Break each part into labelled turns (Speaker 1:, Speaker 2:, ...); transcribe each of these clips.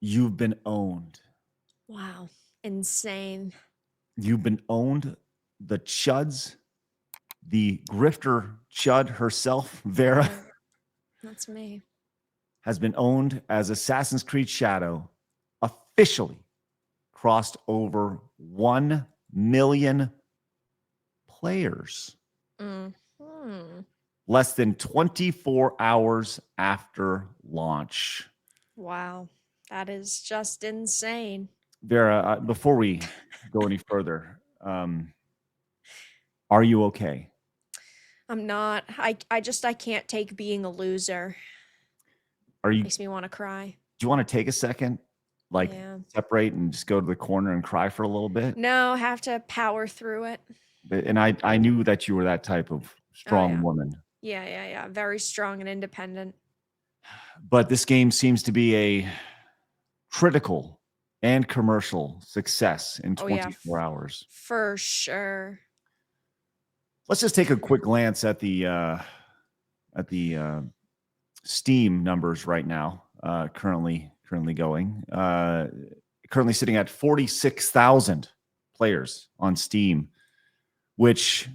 Speaker 1: You've been owned.
Speaker 2: Wow. Insane.
Speaker 1: You've been owned. The Chuds, the grifter Chud herself, Vera,
Speaker 2: Yeah, that's me.
Speaker 1: has been owned as Assassin's Creed Shadow officially crossed over 1 million players
Speaker 2: Hmm.
Speaker 1: less than 24 hours after launch.
Speaker 2: Wow. That is just insane.
Speaker 1: Vera, before we go any further, are you okay?
Speaker 2: I'm not. I can't take being a loser.
Speaker 1: Are you?
Speaker 2: Makes me want to cry.
Speaker 1: Do you want to take a second, like
Speaker 2: Yeah.
Speaker 1: separate and just go to the corner and cry for a little bit?
Speaker 2: No, have to power through it.
Speaker 1: And I knew that you were that type of
Speaker 2: Oh
Speaker 1: strong
Speaker 2: yeah.
Speaker 1: woman.
Speaker 2: Yeah. Very strong and independent.
Speaker 1: But this game seems to be a critical and commercial success in
Speaker 2: Oh yeah,
Speaker 1: 24 hours.
Speaker 2: for sure.
Speaker 1: Let's just take a quick glance at the Steam numbers right now. Currently going. Currently sitting at 46,000 players on Steam, which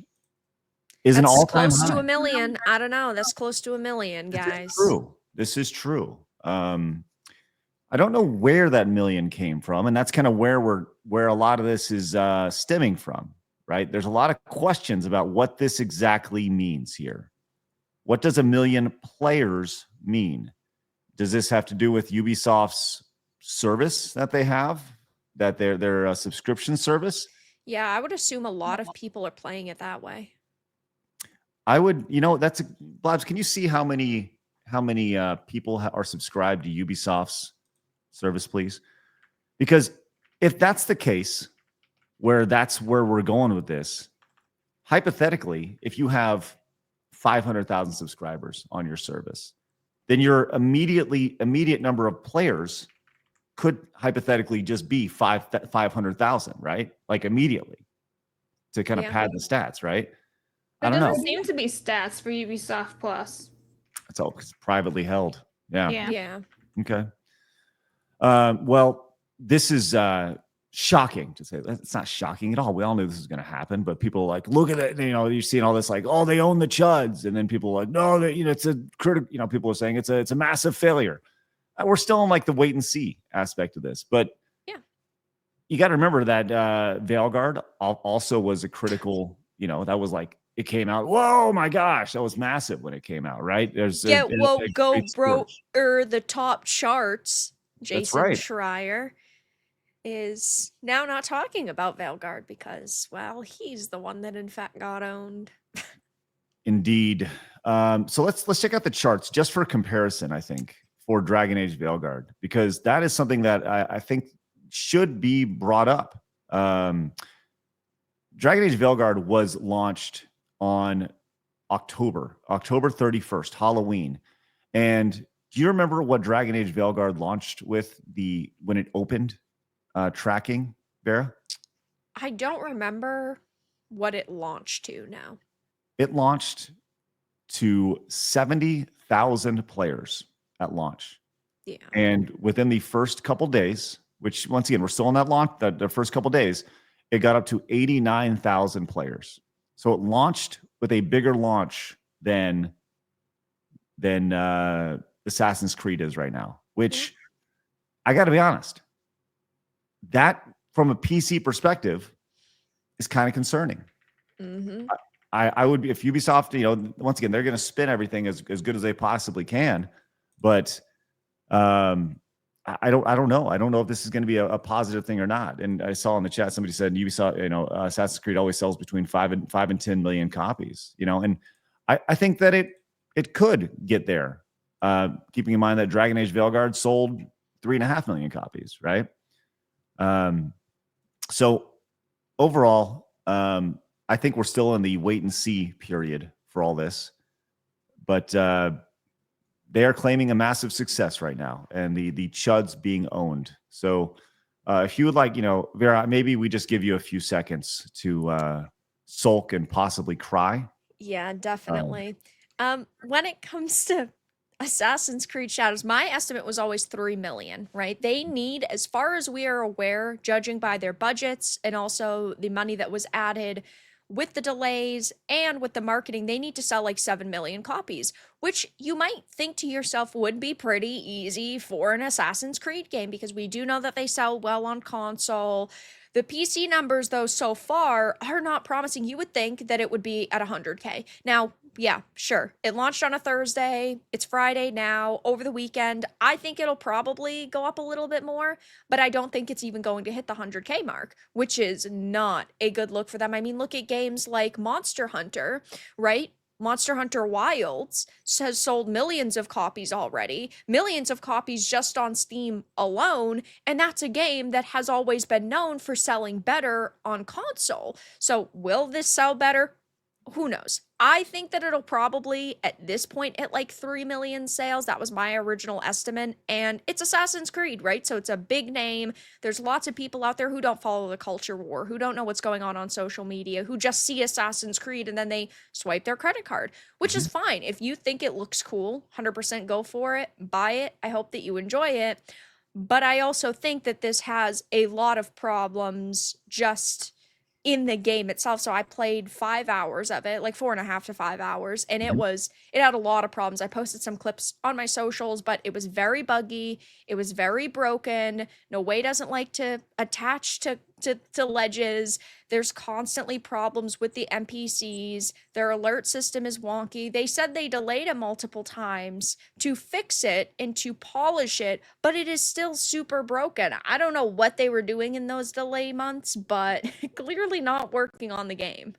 Speaker 1: is an
Speaker 2: That's
Speaker 1: all-time
Speaker 2: close to
Speaker 1: high.
Speaker 2: a million. I don't know. That's close to a million,
Speaker 1: This is
Speaker 2: guys.
Speaker 1: true. This is true. I don't know where that million came from, and that's kind of where a lot of this is stemming from, right? There's a lot of questions about what this exactly means here. What does a million players mean? Does this have to do with Ubisoft's service that they have, that their subscription service?
Speaker 2: Yeah, I would assume a lot of people are playing it that way.
Speaker 1: I would, that's Blabs. Can you see how many people are subscribed to Ubisoft's service, please? Because if that's the case, that's where we're going with this, hypothetically, if you have 500,000 subscribers on your service, then your immediate number of players could hypothetically just be 500,000, right? Like immediately, to kind of
Speaker 2: Yeah.
Speaker 1: pad the stats, right? I
Speaker 3: There
Speaker 1: don't know.
Speaker 3: doesn't seem to be stats for Ubisoft Plus.
Speaker 1: It's all privately held. Yeah.
Speaker 2: Yeah.
Speaker 1: Okay. Well, this is shocking to say. It's not shocking at all. We all knew this was going to happen, but people are like, look at it. You're seeing all this like, oh, they own the Chuds, and then people are like, no, it's a critical. People are saying it's a massive failure. We're still in like the wait and see aspect of this, but
Speaker 2: Yeah.
Speaker 1: you got to remember that Veilguard also was a critical. That was like it came out. Whoa, my gosh, that was massive when it came out, right? There's
Speaker 2: Go the top charts.
Speaker 1: That's
Speaker 2: Jason
Speaker 1: right.
Speaker 2: Schreier is now not talking about Veilguard because, well, he's the one that in fact got owned.
Speaker 1: Indeed. So let's check out the charts just for comparison, I think, for Dragon Age Veilguard, because that is something that I think should be brought up. Dragon Age Veilguard was launched on October 31st, Halloween. And do you remember what Dragon Age Veilguard launched with when it opened tracking, Vera?
Speaker 2: I don't remember what it launched to now.
Speaker 1: It launched to 70,000 players at launch.
Speaker 2: Yeah.
Speaker 1: And within the first couple days, which once again, we're still on that launch, the first couple days, it got up to 89,000 players. So it launched with a bigger launch than Assassin's Creed is right now, which I got to be honest, that from a PC perspective is kind of concerning.
Speaker 2: Mm-hmm.
Speaker 1: I would be, if Ubisoft, once again, they're going to spin everything as good as they possibly can, but I don't know. I don't know if this is going to be a positive thing or not. And I saw in the chat somebody said Ubisoft, Assassin's Creed always sells between 5 and 10 million copies. And I think that it could get there. Keeping in mind that Dragon Age Veilguard sold 3.5 million copies, right? So overall, I think we're still in the wait and see period for all this, but they are claiming a massive success right now, and the Chuds being owned. So if you would like, Vera, maybe we just give you a few seconds to sulk and possibly cry.
Speaker 2: Yeah, definitely. When it comes to Assassin's Creed Shadows, my estimate was always 3 million, right? They need, as far as we are aware, judging by their budgets and also the money that was added with the delays and with the marketing, they need to sell like 7 million copies, which you might think to yourself would be pretty easy for an Assassin's Creed game because we do know that they sell well on console. The PC numbers, though, so far are not promising. You would think that it would be at 100K. Now, yeah, sure. It launched on a Thursday. It's Friday now, over the weekend. I think it'll probably go up a little bit more, but I don't think it's even going to hit the 100K mark, which is not a good look for them. I mean, look at games like Monster Hunter, right? Monster Hunter Wilds has sold millions of copies already, millions of copies just on Steam alone, and that's a game that has always been known for selling better on console. So, will this sell better? Who knows? I think that it'll probably at this point hit like 3 million sales. That was my original estimate. And it's Assassin's Creed, right? So it's a big name. There's lots of people out there who don't follow the culture war, who don't know what's going on social media, who just see Assassin's Creed and then they swipe their credit card, which is fine. If you think it looks cool, 100% go for it, buy it. I hope that you enjoy it. But I also think that this has a lot of problems just in the game itself. So I played 5 hours of it, like 4.5 to 5 hours, and it had a lot of problems. I posted some clips on my socials, but it was very buggy. It was very broken. No way doesn't like to attach to ledges. There's constantly problems with the NPCs. Their alert system is wonky. They said they delayed it multiple times to fix it and to polish it, but it is still super broken. I don't know what they were doing in those delay months, but clearly not working on the game.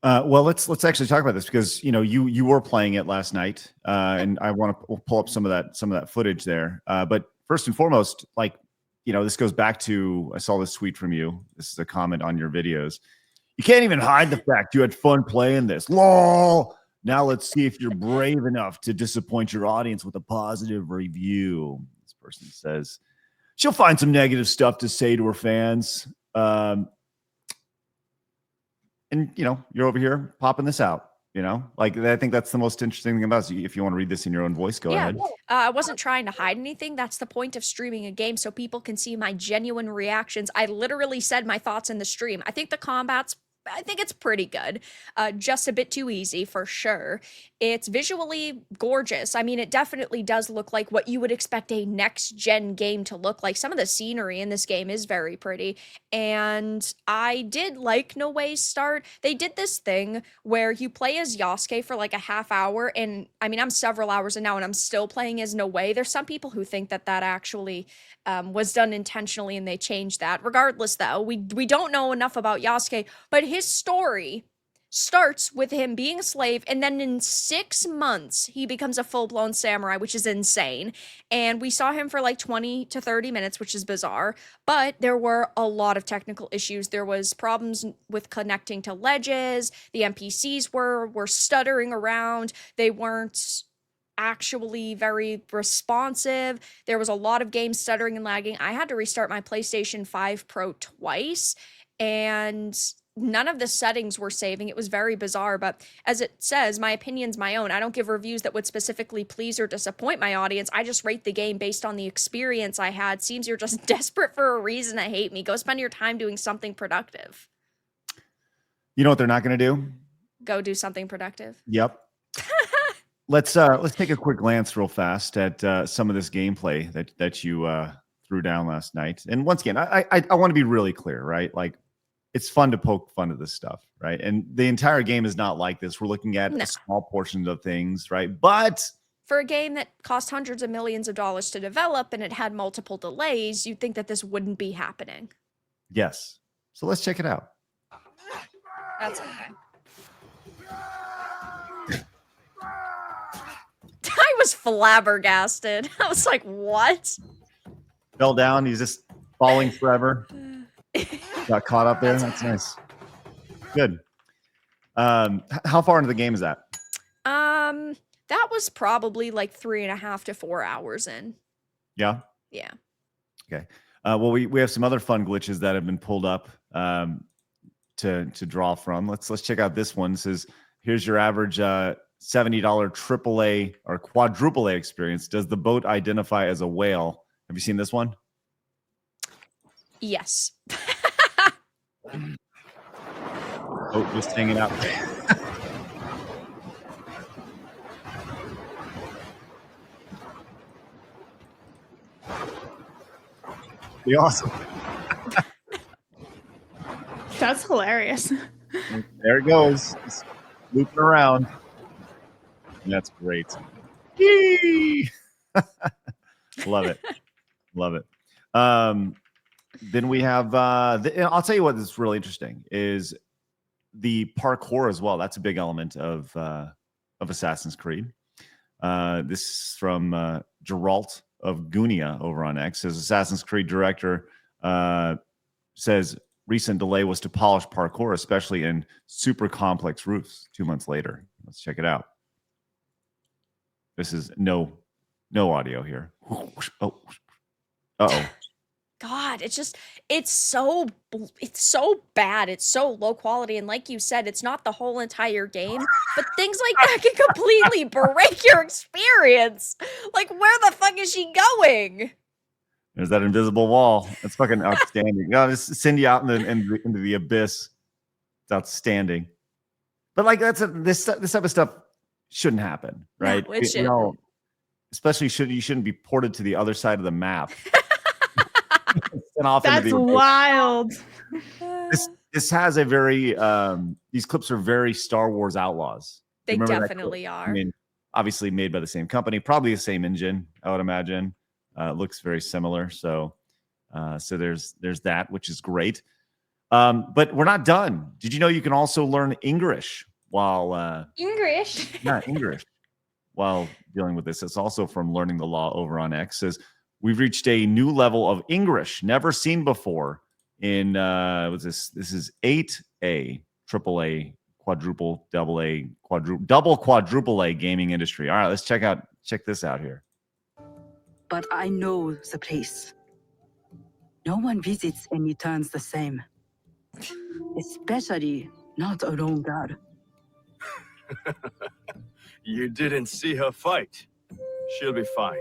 Speaker 1: Well, let's actually talk about this because you were playing it last night, and I want to pull up some of that footage there. But first and foremost, this goes back to, I saw this tweet from you. This is a comment on your videos. You can't even hide the fact you had fun playing this. LOL. Now let's see if you're brave enough to disappoint your audience with a positive review. This person says she'll find some negative stuff to say to her fans. And you're over here popping this out. I think that's the most interesting thing about it. If you want to read this in your own voice, go ahead.
Speaker 2: I wasn't trying to hide anything. That's the point of streaming a game, so people can see my genuine reactions. I literally said my thoughts in the stream. I think it's pretty good. Just a bit too easy for sure. It's visually gorgeous. I mean, it definitely does look like what you would expect a next-gen game to look like. Some of the scenery in this game is very pretty. And I did like No Way's start. They did this thing where you play as Yasuke for like a half hour. And I mean, I'm several hours in now and I'm still playing as No Way. There's some people who think that actually was done intentionally and they changed that. Regardless, though, we don't know enough about Yasuke, but his story starts with him being a slave, and then in 6 months, he becomes a full-blown samurai, which is insane. And we saw him for like 20 to 30 minutes, which is bizarre, but there were a lot of technical issues. There was problems with connecting to ledges. The NPCs were stuttering around. They weren't actually very responsive. There was a lot of game stuttering and lagging. I had to restart my PlayStation 5 Pro twice, and none of the settings were saving. It was very bizarre, but as it says, my opinion's my own. I don't give reviews that would specifically please or disappoint my audience. I just rate the game based on the experience I had. Seems you're just desperate for a reason to hate me. Go spend your time doing something productive.
Speaker 1: You know what they're not going to do?
Speaker 2: Go do something productive.
Speaker 1: Yep. Let's take a quick glance real fast at some of this gameplay that you threw down last night. And once again, I want to be really clear, right? Like, it's fun to poke fun at this stuff, right? And the entire game is not like this. We're looking at a small portion of things, right? But
Speaker 2: for a game that cost hundreds of millions of dollars to develop and it had multiple delays, you'd think that this wouldn't be happening.
Speaker 1: Yes. So let's check it out.
Speaker 2: That's okay. I was flabbergasted. I was like, what?
Speaker 1: Fell down. He's just falling forever. Got caught up there. That's nice. Good. How far into the game is that?
Speaker 2: That was probably like 3.5 to 4 hours in.
Speaker 1: Yeah.
Speaker 2: Yeah.
Speaker 1: Okay. Well, we have some other fun glitches that have been pulled up to draw from. Let's check out this one. It says, here's your average $70 AAA or quadruple A experience. Does the boat identify as a whale? Have you seen this one?
Speaker 2: Yes.
Speaker 1: Boat just hanging out. Be awesome.
Speaker 3: That's hilarious.
Speaker 1: There it goes. It's looping around. And that's great. Yee! Love it. Love it. Then we have I'll tell you what is really interesting is the parkour as well. That's a big element of Assassin's Creed. This is from Geralt of Gunia over on X. As Assassin's Creed director says recent delay was to polish parkour, especially in super complex roofs 2 months later. Let's check it out. This is no audio here. Oh, uh-oh.
Speaker 2: God, it's so bad. It's so low quality. And like you said, it's not the whole entire game, but things like that can completely break your experience. Like, where the fuck is she going?
Speaker 1: There's that invisible wall. That's fucking outstanding. No, just send you out into the abyss. It's outstanding. But like this type of stuff shouldn't happen, right?
Speaker 2: No, it shouldn't.
Speaker 1: Especially you shouldn't be ported to the other side of the map. And off into
Speaker 3: That's
Speaker 1: the abyss.
Speaker 3: wild.
Speaker 1: This has a very these clips are very Star Wars Outlaws.
Speaker 2: They
Speaker 1: Remember that clip?
Speaker 2: definitely are.
Speaker 1: I mean, obviously made by the same company, probably the same engine, I would imagine. Looks very similar. So there's that, which is great. But we're not done. Did you know you can also learn English while
Speaker 3: English.
Speaker 1: English while dealing with this? It's also from Learning the Law over on X. Says we've reached a new level of English never seen before in what's this? This is 8A, AAA, quadruple, double quadruple A gaming industry. All right, let's check this out here.
Speaker 4: But I know the place. No one visits and returns the same. Especially not a lone guard.
Speaker 5: You didn't see her fight. She'll be fine.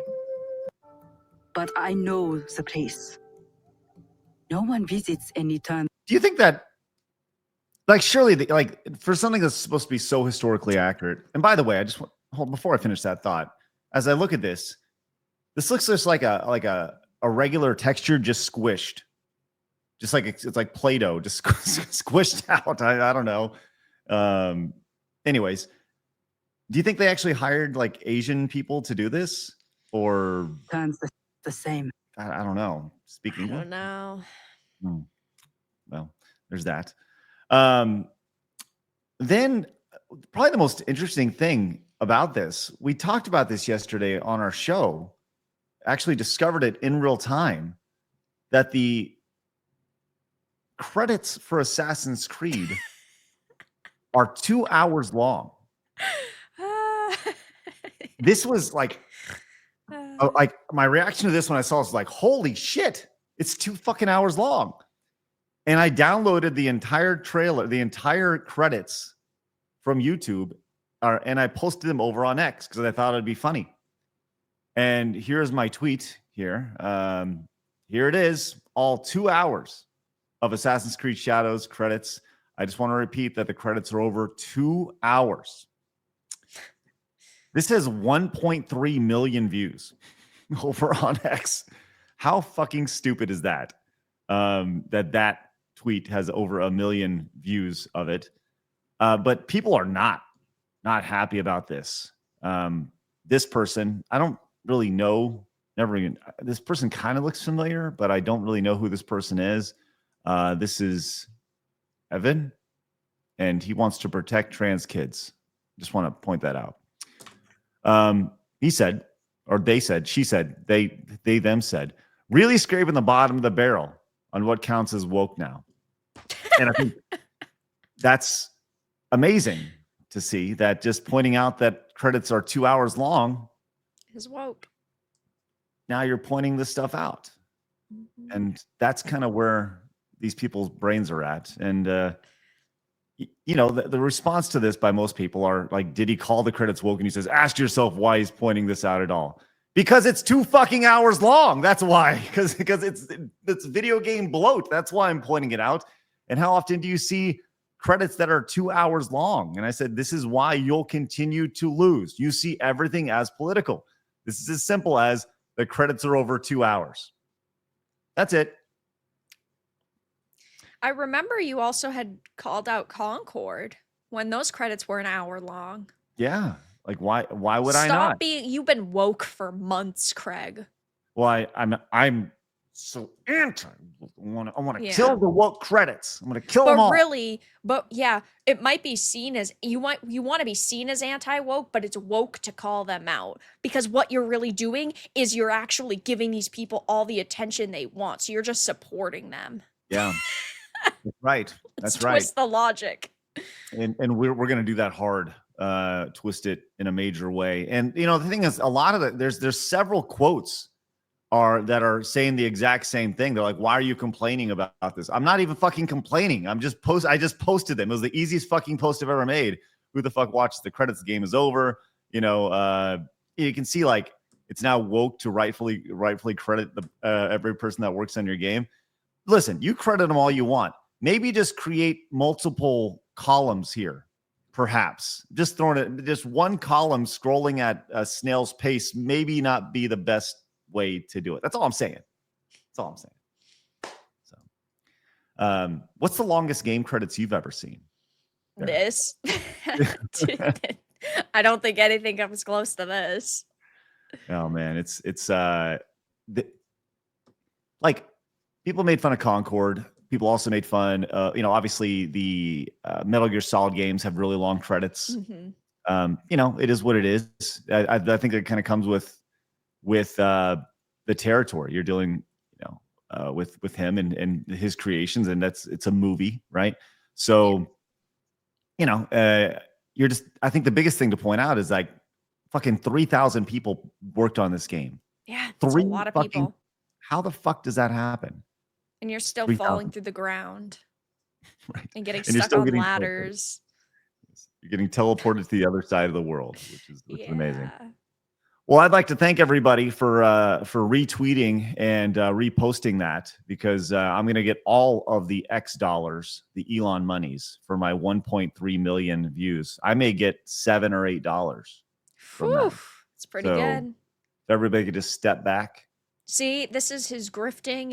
Speaker 4: But I know the place. No one visits and returns.
Speaker 1: Do you think that, like, surely, for something that's supposed to be so historically accurate? And by the way, I just want before I finish that thought, as I look at this looks just like a regular texture, just squished, just like it's like Play-Doh, just squished out. I don't know. Anyways, do you think they actually hired like Asian people to do this, or
Speaker 4: Turns the same.
Speaker 1: I don't know. Speaking,
Speaker 2: I don't know.
Speaker 1: Well, there's that. Then probably the most interesting thing about this, we talked about this yesterday on our show, actually discovered it in real time, that the credits for Assassin's Creed are 2 hours long. This was like my reaction to this when I saw it was like, holy shit, it's 2 fucking hours long. And I downloaded the entire trailer, the entire credits from YouTube, and I posted them over on X because I thought it'd be funny. And here's my tweet here. Here it is, all 2 hours of Assassin's Creed Shadows credits. I just want to repeat that the credits are over 2 hours. This has 1.3 million views over on X. How fucking stupid is that? That tweet has over 1 million views of it. But people are not happy about this. This person, I don't really know. This person kind of looks familiar, but I don't really know who this person is. This is Evan, and he wants to protect trans kids. Just want to point that out. He said, or they said, she said, them said, really scraping the bottom of the barrel on what counts as woke now. And I think that's amazing to see, that just pointing out that credits are 2 hours long
Speaker 2: Is woke.
Speaker 1: Now you're pointing this stuff out. And that's kind of where these people's brains are at. And you know, the response to this by most people are like, did he call the credits woke? And he says, ask yourself why he's pointing this out at all. Because it's 2 fucking hours long. That's why. Because it's video game bloat. That's why I'm pointing it out. And how often do you see credits that are 2 hours long? And I said, this is why you'll continue to lose. You see everything as political. This is as simple as the credits are over 2 hours. That's it.
Speaker 2: I remember you also had called out Concord when those credits were an hour long.
Speaker 1: Yeah. Like why would I not?
Speaker 2: You've been woke for months, Craig.
Speaker 1: Well, I'm so anti. I want to
Speaker 2: Yeah.
Speaker 1: kill the woke credits. I'm going to kill
Speaker 2: But
Speaker 1: them all.
Speaker 2: really, yeah, it might be seen as you want to be seen as anti-woke, but it's woke to call them out because what you're really doing is you're actually giving these people all the attention they want. So you're just supporting them.
Speaker 1: Yeah. That's right.
Speaker 2: Let's
Speaker 1: That's right.
Speaker 2: twist the logic.
Speaker 1: And we're going to do that hard. Twist it in a major way. And you know, the thing is, a lot of there's several quotes that are saying the exact same thing. They're like, why are you complaining about this? I'm not even fucking complaining. I just posted them. It was the easiest fucking post I've ever made. Who the fuck watches the credits? The game is over. You know, you can see like it's now woke to rightfully credit the every person that works on your game. Listen, you credit them all you want. Maybe just create multiple columns here. Perhaps just throwing it, just one column scrolling at a snail's pace, maybe not be the best way to do it. That's all I'm saying. That's all I'm saying. So, what's the longest game credits you've ever seen?
Speaker 2: This. I don't think anything comes close to this.
Speaker 1: Oh man, it's like people made fun of Concord. People also made fun. You know, obviously the Metal Gear Solid games have really long credits.
Speaker 2: Mm-hmm.
Speaker 1: You know, it is what it is. I think it kind of comes with the territory you're dealing, you know, with him and his creations, and it's a movie, right? So, you know, I think the biggest thing to point out is like fucking 3,000 people worked on this game.
Speaker 2: Yeah, it's a lot of people.
Speaker 1: How the fuck does that happen?
Speaker 2: And you're still
Speaker 1: 3,000.
Speaker 2: falling through the ground.
Speaker 1: Right.
Speaker 2: And getting
Speaker 1: And you're
Speaker 2: stuck
Speaker 1: still
Speaker 2: on
Speaker 1: getting
Speaker 2: ladders.
Speaker 1: You're getting teleported to the other side of the world, which is amazing.
Speaker 2: Yeah.
Speaker 1: Well, I'd like to thank everybody for retweeting and reposting that, because I'm going to get all of the X dollars, the Elon monies, for my 1.3 million views. I may get $7 or $8 from that.
Speaker 2: It's pretty
Speaker 1: So,
Speaker 2: good.
Speaker 1: If everybody could just step back.
Speaker 2: See, this is his grifting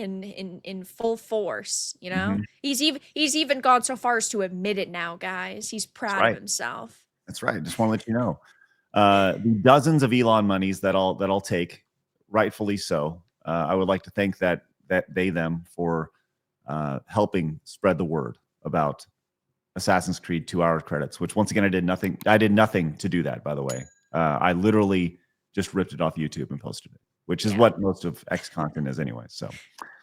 Speaker 2: in full force, you know?
Speaker 1: Mhm.
Speaker 2: He's even gone so far as to admit it now, guys. He's proud
Speaker 1: right.
Speaker 2: of himself.
Speaker 1: That's right. Just want to let you know. The dozens of Elon monies that I'll take, rightfully so. I would like to thank them for helping spread the word about Assassin's Creed 2 hour credits, which once again I did nothing. I did nothing to do that, by the way. I literally just ripped it off YouTube and posted it, which is what most of X content is anyway. So